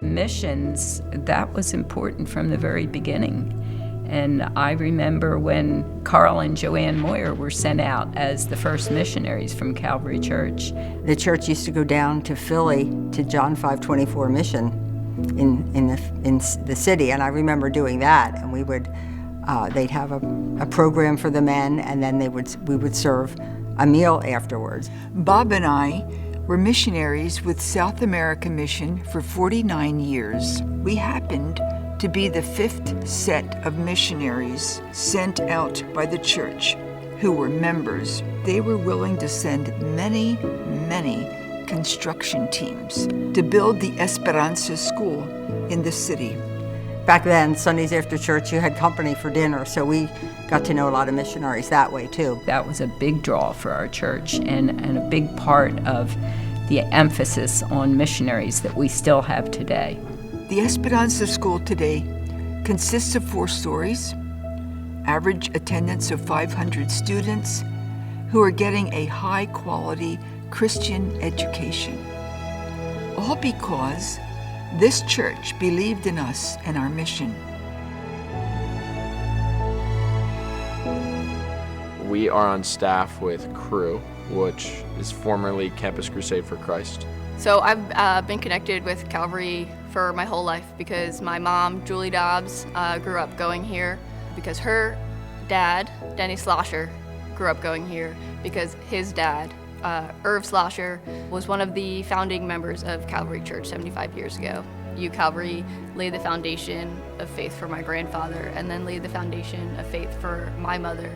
Missions, that was important from the very beginning. And I remember when Carl and Joanne Moyer were sent out as the first missionaries from Calvary Church. The church used to go down to Philly to John 5:24 mission in the city, and I remember doing that. And we would, they'd have a program for the men, and then we would serve a meal afterwards. Bob and I were missionaries with South America Mission for 49 years. We happened to be the fifth set of missionaries sent out by the church who were members. They were willing to send many, many construction teams to build the Esperanza School in the city. Back then, Sundays after church, you had company for dinner, so we got to know a lot of missionaries that way too. That was a big draw for our church and a big part of the emphasis on missionaries that we still have today. The Esperanza School today consists of 4 stories, average attendance of 500 students who are getting a high-quality Christian education. All because this church believed in us and our mission. We are on staff with Cru, which is formerly Campus Crusade for Christ. So I've been connected with Calvary for my whole life because my mom, Julie Dobbs, grew up going here because her dad, Denny Slosher, grew up going here because his dad, Irv Slosher, was one of the founding members of Calvary Church 75 years ago. Calvary laid the foundation of faith for my grandfather and then laid the foundation of faith for my mother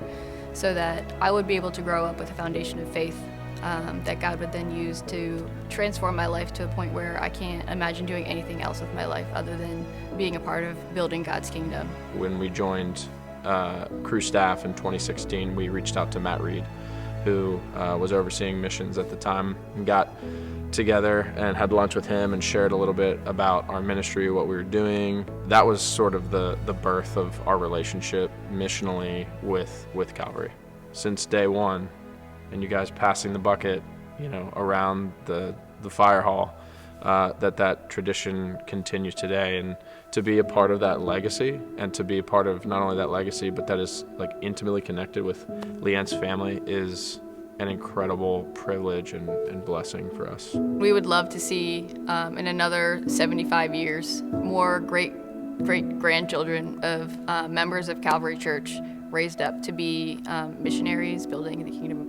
so that I would be able to grow up with a foundation of faith that God would then use to transform my life to a point where I can't imagine doing anything else with my life other than being a part of building God's kingdom. When we joined Cru staff in 2016, we reached out to Matt Reed, who was overseeing missions at the time, and got together and had lunch with him and shared a little bit about our ministry, what we were doing. That was sort of the birth of our relationship missionally with Calvary. Since day one, and you guys passing the bucket, around the fire hall, that tradition continues today, and to be a part of that legacy, and to be a part of not only that legacy, but that is intimately connected with Leanne's family is an incredible privilege and blessing for us. We would love to see in another 75 years more great grandchildren of members of Calvary Church raised up to be missionaries building the kingdom of